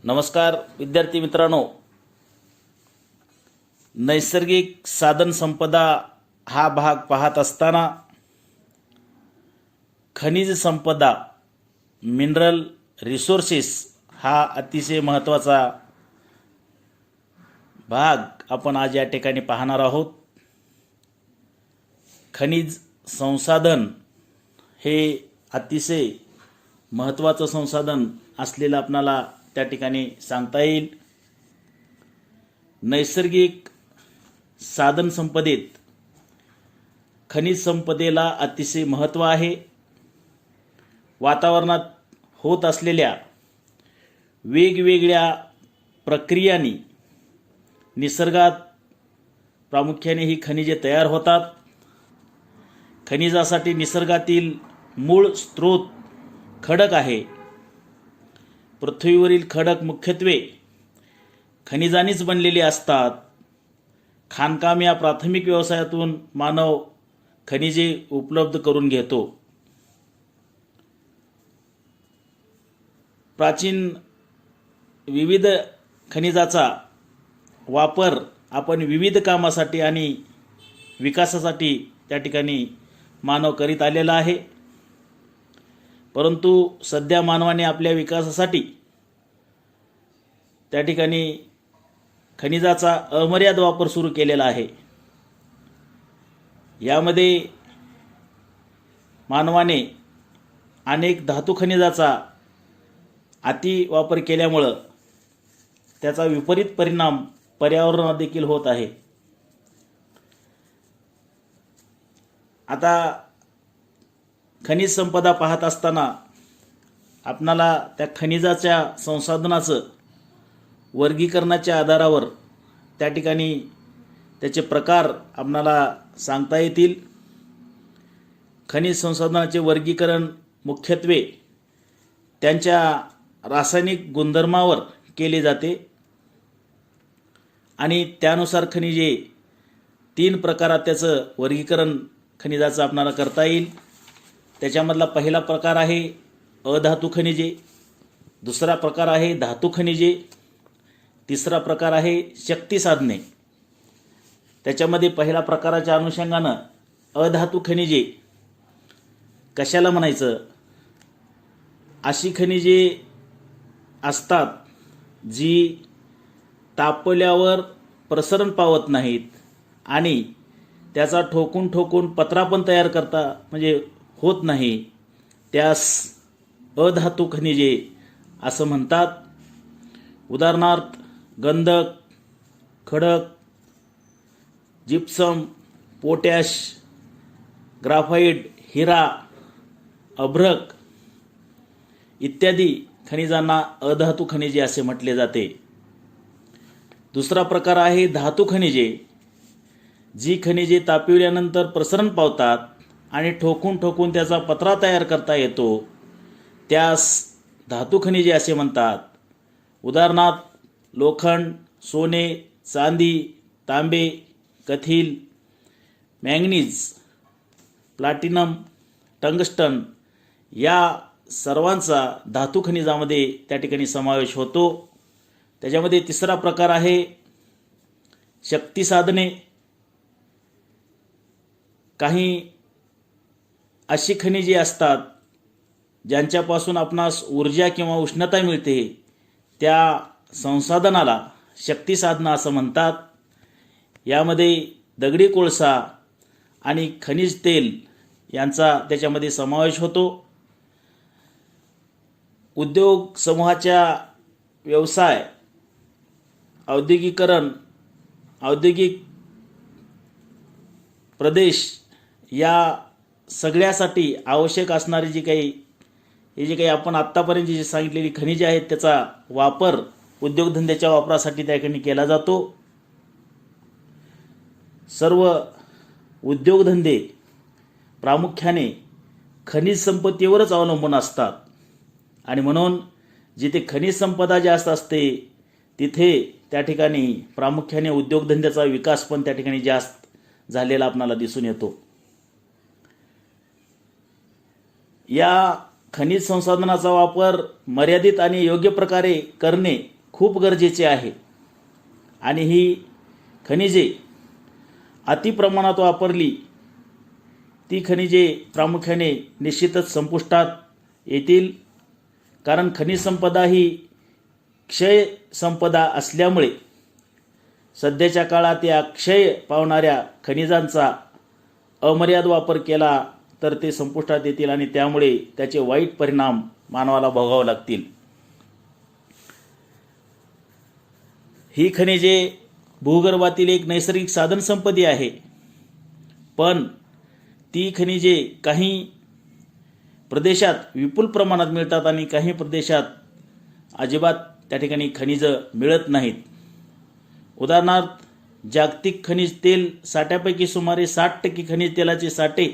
नमस्कार विद्यार्थी मित्रांनो, नैसर्गिक साधन संपदा हा भाग पाहत असताना खनिज संपदा मिनरल रिसोर्सेस हा अतिशय महत्त्वाचा भाग आपण आज या ठिकाणी पाहणार आहोत। खनिज संसाधन हे अतिशय महत्त्वाचं संसाधन असलेलं आपल्याला त्या ठिकाणी सांगता येईल। नैसर्गिक साधन संपदेत खनिज संपदेला अतिशय महत्त्व आहे। वातावरणात होत असलेल्या वेगवेगळ्या प्रक्रियांनी निसर्गात प्रामुख्याने ही खनिजे तयार होतात। खनिजासाठी निसर्गातील मूळ स्रोत खडक आहे। पृथ्वीवरील खडक मुख्यत्वे खनिजांनीच बनलेले असतात। खाणकाम या प्राथमिक व्यवसायातून मानव खनिजे उपलब्ध करून घेतो। प्राचीन विविध खनिजाचा वापर आपण विविध कामासाठी आणि विकासासाठी त्या ठिकाणी मानव करीत आलेला आहे। परंतु सध्या मानवाने आपल्या विकासासाठी त्या ठिकाणी खनिजाचा अमर्याद वापर सुरू केलेला आहे। यामध्ये मानवाने अनेक धातू खनिजाचा अति वापर केल्यामुळे त्याचा विपरीत परिणाम पर्यावरणावर देखील होत आहे। आता खनिज संपदा पाहत असताना आपणाला त्या खनिजाच्या संसाधनाचं वर्गीकरणाच्या आधारावर त्या ठिकाणी त्याचे प्रकार आपणाला सांगता येतील। खनिज संसाधनाचे वर्गीकरण मुख्यत्वे त्यांच्या रासायनिक गुणधर्मावर केले जाते आणि त्यानुसार खनिजे 3 प्रकारात त्याचं वर्गीकरण खनिजाचं आपणाला करता येईल। त्याच्यामधला पहिला प्रकार आहे अधातू खनिजे, दुसरा प्रकार आहे धातू खनिजे, तिसरा प्रकार आहे शक्ती साधने। त्याच्यामध्ये पहिल्या प्रकाराच्या अनुषंगानं अधातू खनिजे कशाला म्हणायचं? अशी खनिजे असतात जी तापवल्यावर प्रसरण पावत नाहीत आणि त्याचा ठोकून ठोकून पत्रा पण तयार करता म्हणजे होत नाही, त्यास अधातू खनिजे असं म्हणतात। उदाहरणार्थ गंधक, खडक, जिप्सम, पोटॅश, ग्राफाइट, हिरा, अभ्रक इत्यादी खनिजांना अधातू खनिजे असे म्हटले जाते। दुसरा प्रकार आहे धातू खनिजे, जी खनिजे तापविल्यानंतर प्रसरण पावतात आणि ठोकून ठोकून त्याचा पत्रा तयार करता येतो, त्यास धातू खनिजे असे म्हणतात। उदाहरणार्थ लोखंड, सोने, चांदी, तांबे, कथील, मॅंगनीज, प्लॅटिनम, टंगस्टन या सर्वांचा धातू खनिजामध्ये त्या ठिकाणी समावेश होतो। त्याच्यामध्ये तिसरा प्रकार आहे शक्ती साधने। काही अशी खनिजे असतात ज्यांच्यापासून आपणास ऊर्जा किंवा उष्णता मिळते, त्या संसाधनाला शक्ती साधना असं म्हणतात। यामध्ये दगडी कोळसा आणि खनिज तेल यांचा त्याच्यामध्ये समावेश होतो। उद्योग समूहाच्या व्यवसाय, औद्योगिकरण, औद्योगिक प्रदेश या सगळ्यासाठी आवश्यक असणारी जी काही आपण आत्तापर्यंत जी सांगितलेली खनिजे आहेत त्याचा वापर उद्योगधंद्याच्या वापरासाठी त्या ठिकाणी केला जातो। सर्व उद्योगधंदे प्रामुख्याने खनिज संपत्तीवरच अवलंबून असतात आणि म्हणून जिथे खनिज संपदा जास्त असते तिथे त्या ठिकाणी प्रामुख्याने उद्योगधंद्याचा विकास पण त्या ठिकाणी जास्त झालेला आपल्याला दिसून येतो। या खनिज संसाधनाचा वापर मर्यादित आणि योग्य प्रकारे करणे खूप गरजेचे आहे आणि ही खनिजे अतिप्रमाणात वापरली ती खनिजे प्रामुख्याने निश्चितच संपुष्टात येतील, कारण खनिज संपदा ही क्षय संपदा असल्यामुळे सध्याच्या काळात या क्षय पावणाऱ्या खनिजांचा अमर्याद वापर केला तर ते संपुष्टात येतील आणि त्यामुळे त्याचे वाईट परिणाम मानवाला भोगावे लागतील. ही खनिजे भूगर्भातील एक नैसर्गिक साधनसंपत्ती आहे, पण ती खनिजे काही प्रदेशात विपुल प्रमाणात मिळतात आणि काही प्रदेशात अजिबात त्या ठिकाणी खनिजं मिळत नाहीत. उदाहरणार्थ, जागतिक खनिज तेल साठ्यापैकी सुमारे 60% खनिज तेलाचे साठे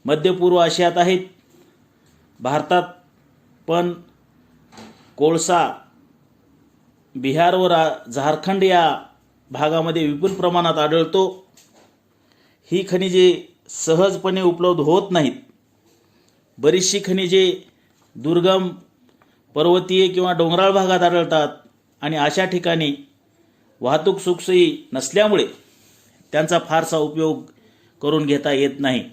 मध्य पूर्व आशियात आहेत. भारतात पण कोळसा बिहार व झारखंड या भागामध्ये विपुल प्रमाणात आढळतो. ही खनिजे सहजपणे उपलब्ध होत नाहीत. बरीचशी खनिजे दुर्गम पर्वतीय किंवा डोंगराळ भागात आढळतात आणि अशा ठिकाणी वाहतूक सुखसोयी नसल्यामुळे त्यांचा फारसा उपयोग करून घेता येत नाही.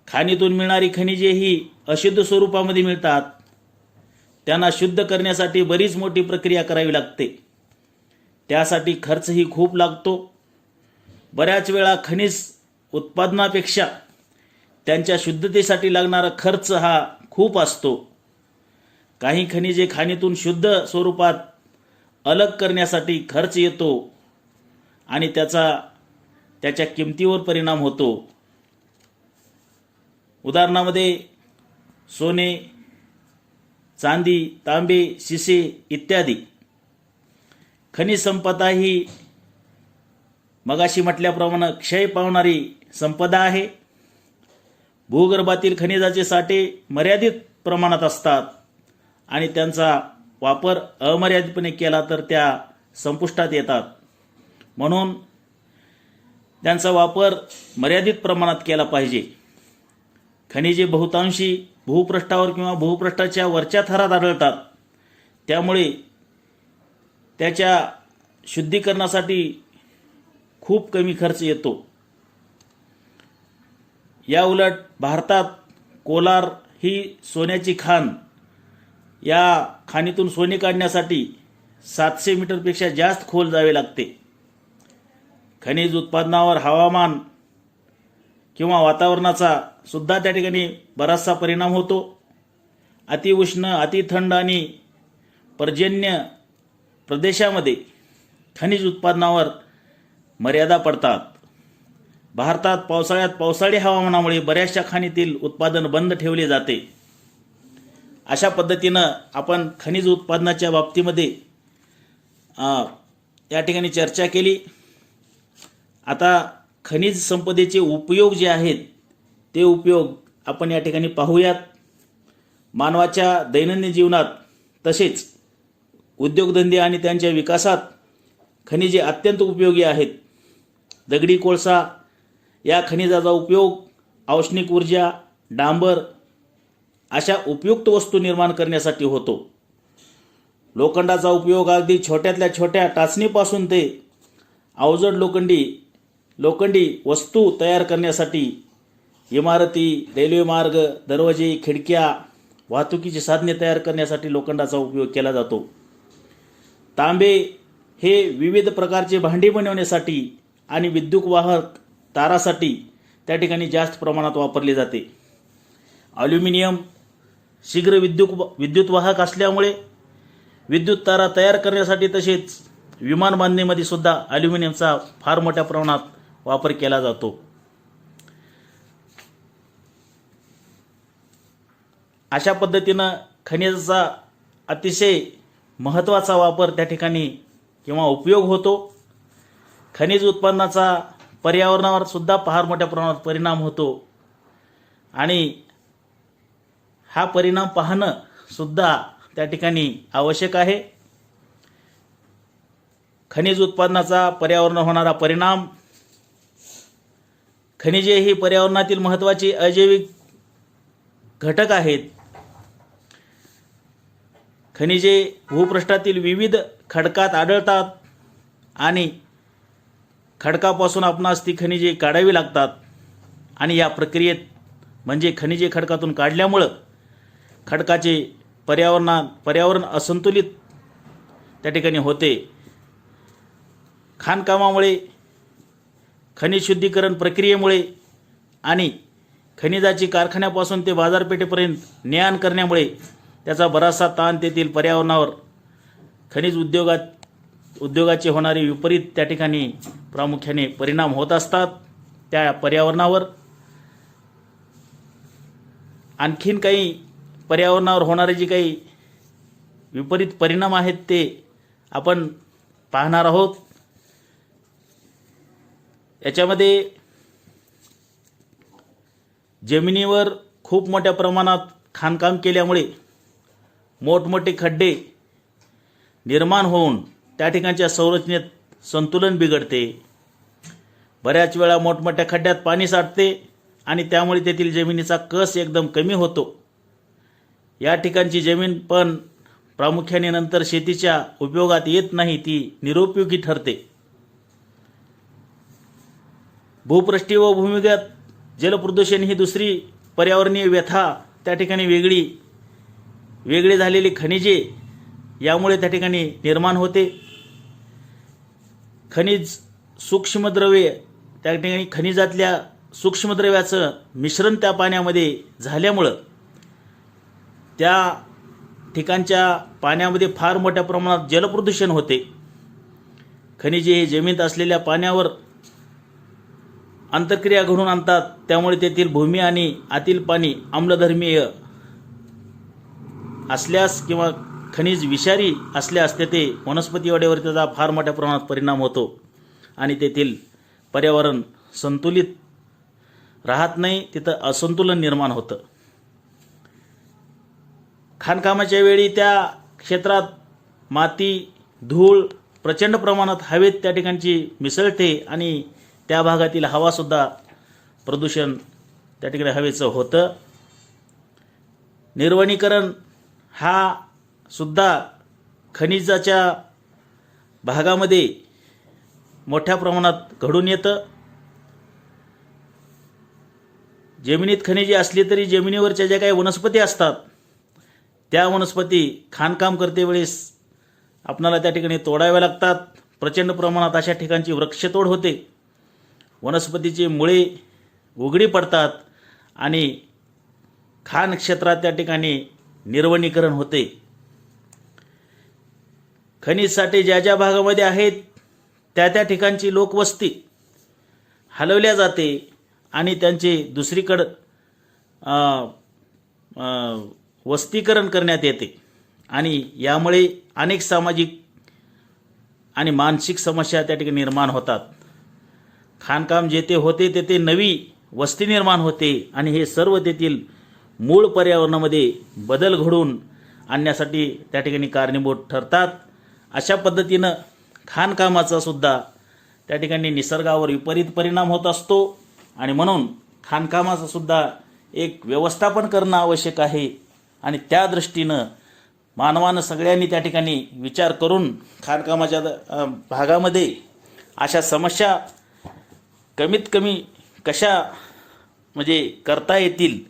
खाणीतून मिळणारी खनिजे ही अशुद्ध स्वरूपामध्ये मिळतात. त्यांना शुद्ध करण्यासाठी बरीच मोठी प्रक्रिया करावी लागते. त्यासाठी खर्चही खूप लागतो. बऱ्याच वेळा खनिज उत्पादनापेक्षा त्यांच्या शुद्धतेसाठी लागणारा खर्च हा खूप असतो. काही खनिजे खाणीतून शुद्ध स्वरूपात अलग करण्यासाठी खर्च येतो आणि त्याच्या किमतीवर परिणाम होतो. उदाहरणामध्ये सोने, चांदी, तांबे, शिसे इत्यादी. खनिज संपदा ही मगाशी म्हटल्याप्रमाणे क्षय पावणारी संपदा आहे. भूगर्भातील खनिजाचे साठे मर्यादित प्रमाणात असतात आणि त्यांचा वापर अमर्यादितपणे केला तर त्या संपुष्टात येतात. म्हणून त्यांचा वापर मर्यादित प्रमाणात केला पाहिजे. खनिजे बहुतांशी भूपृष्ठावर किंवा भूपृष्ठाच्या वरच्या थरात आढळतात. त्यामुळे त्याच्या शुद्धीकरणासाठी खूप कमी खर्च येतो. या उलट भारतात कोलार ही सोन्याची खाण, या खाणीतून सोने काढण्यासाठी 700 मीटरपेक्षा जास्त खोल जावे लागते. खनिज उत्पादनावर हवामान किंवा वातावरणाचा सुद्धा त्या ठिकाणी बराचसा परिणाम होतो. अतिउष्ण, अतिथंड आणि पर्जन्य प्रदेशामध्ये खनिज उत्पादनावर मर्यादा पडतात. भारतात पावसाळ्यात पावसाळी हवामानामुळे बऱ्याचशा खाणीतील उत्पादन बंद ठेवले जाते. अशा पद्धतीनं आपण खनिज उत्पादनाच्या बाबतीमध्ये या ठिकाणी चर्चा केली. आता खनिज संपदेचे उपयोग जे आहेत ते उपयोग आपण या ठिकाणी पाहूयात. मानवाच्या दैनंदिन जीवनात तसेच उद्योगधंदे आणि त्यांच्या विकासात खनिजे अत्यंत उपयोगी आहेत. दगडी कोळसा या खनिजाचा उपयोग औष्णिक ऊर्जा, डांबर अशा उपयुक्त वस्तू निर्माण करण्यासाठी होतो. लोखंडाचा उपयोग अगदी छोट्यातल्या छोट्या टाचणीपासून ते अवजड लोखंडी वस्तू तयार करण्यासाठी, इमारती, रेल्वे मार्ग, दरवाजे, खिडक्या, वाहतुकीची साधने तयार करण्यासाठी लोखंडाचा उपयोग केला जातो. तांबे हे विविध प्रकारचे भांडी बनवण्यासाठी आणि विद्युतवाहक तारासाठी त्या ठिकाणी जास्त प्रमाणात वापरले जाते. ॲल्युमिनियम शीघ्र विद्युतवाहक असल्यामुळे विद्युत तारा तयार करण्यासाठी तसेच विमान बांधणीमध्ये सुद्धा ॲल्युमिनियमचा फार मोठ्या प्रमाणात वापर केला जातो. अशा पद्धतीनं खनिजाचा अतिशय महत्त्वाचा वापर त्या ठिकाणी किंवा उपयोग होतो. खनिज उत्पन्नाचा पर्यावरणावर सुद्धा फार मोठ्या प्रमाणात परिणाम होतो आणि हा परिणाम पाहणं सुद्धा त्या ठिकाणी आवश्यक आहे. खनिज उत्पादनाचा पर्यावरणावर होणारा परिणाम. खनिजे ही पर्यावरणातील महत्त्वाचे अजैविक घटक आहेत. खनिजे भूपृष्ठातील विविध खडकात आढळतात आणि खडकापासून आपणास ती खनिजे काढावी लागतात आणि या प्रक्रियेत म्हणजे खनिजे खडकातून काढल्यामुळं खडकाचे पर्यावरण असंतुलित त्या ठिकाणी होते. खाणकामामुळे, खनिज शुद्धीकरण प्रक्रियेमुळे आणि खनिजाची कारखान्यापासून ते बाजारपेठेपर्यंत ने-आण करण्यामुळे त्याचा बराचसा ताण तेथील पर्यावरणावर, खनिज उद्योगाचे होणारे विपरीत त्या ठिकाणी प्रामुख्याने परिणाम होत असतात. त्या पर्यावरणावर आणखीन काही पर्यावरणावर होणारे जे काही विपरीत परिणाम आहेत ते आपण पाहणार आहोत. याच्यामध्ये जमिनीवर खूप मोठ्या प्रमाणात खाणकाम केल्यामुळे मोठमोठे खड्डे निर्माण होऊन त्या ठिकाणच्या संरचनेत संतुलन बिघडते. बऱ्याच वेळा मोठमोठ्या खड्ड्यात पाणी साठते आणि त्यामुळे तेथील जमिनीचा कस एकदम कमी होतो. या ठिकाणची जमीन पण प्रामुख्याने नंतर शेतीच्या उपयोगात येत नाही, ती निरुपयोगी ठरते. भूपृष्ठीय व भूमिगत जलप्रदूषण ही दुसरी पर्यावरणीय व्यथा त्या ठिकाणी वेगळी झालेली खनिजे यामुळे त्या ठिकाणी निर्माण होते. खनिज सूक्ष्मद्रव्ये त्या ठिकाणी खनिजातल्या सूक्ष्मद्रव्याचं मिश्रण त्या पाण्यामध्ये झाल्यामुळं त्या ठिकाणच्या पाण्यामध्ये फार मोठ्या प्रमाणात जलप्रदूषण होते. खनिजे हे जमिनीत असलेल्या पाण्यावर आंतरक्रिया घडवून आणतात, त्यामुळे तेथील भूमी आणि आतील पाणी आम्लधर्मीय असल्यास किंवा खनिज विषारी असल्यास तेथे वनस्पती वाढीवर त्याचा फार मोठ्या प्रमाणात परिणाम होतो आणि तेथील पर्यावरण संतुलित राहत नाही, तिथं असंतुलन निर्माण होतं. खाणकामाच्या वेळी त्या क्षेत्रात माती, धूळ प्रचंड प्रमाणात हवेत त्या ठिकाणची मिसळते आणि त्या भागातील हवासुद्धा प्रदूषण त्या ठिकाणी हवेचं होतं. निर्वनीकरण हा सुद्धा खनिजाच्या भागामध्ये मोठ्या प्रमाणात घडून येतं. जमिनीत खनिजे असली तरी जमिनीवरच्या ज्या काही वनस्पती असतात त्या वनस्पती खाणकाम करते वेळेस आपणाला त्या ठिकाणी तोडाव्या लागतात. प्रचंड प्रमाणात अशा ठिकाणची वृक्षतोड होते. वनस्पतीची मुळे उघडी पडतात आणि खाण क्षेत्रात त्या ठिकाणी निर्वनीकरण होते. खनिज साठे ज्या ज्या भागामध्ये आहेत त्या ठिकाणची लोकवस्ती हलवल्या जाते आणि त्यांचे दुसरीकडे वस्तीकरण करण्यात येते आणि यामुळे अनेक सामाजिक आणि मानसिक समस्या त्या ठिकाणी निर्माण होतात. खाणकाम जेथे होते तेथे नवी वस्ती निर्माण होते आणि हे सर्व तेथील मूळ पर्यावरणामध्ये बदल घडवून आणण्यासाठी त्या ठिकाणी कारणीभूत ठरतात. अशा पद्धतीनं खाणकामाचा सुद्धा त्या ठिकाणी निसर्गावर विपरीत परिणाम होत असतो आणि म्हणून खाणकामाचं सुद्धा एक व्यवस्थापन करणं आवश्यक आहे आणि त्या दृष्टीनं मानवानं सगळ्यांनी त्या ठिकाणी विचार करून खाणकामाच्या भागामध्ये अशा समस्या कमीत कमी कशा म्हणजे करता येतील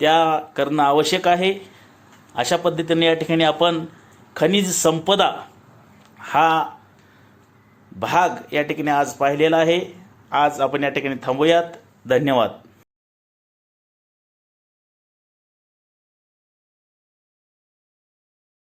त्या करणं आवश्यक आहे. अशा पद्धतीने या ठिकाणी आपण खनिज संपदा हा भाग या ठिकाणी आज पाहिलेला आहे. आज आपण या ठिकाणी थांबूयात. धन्यवाद.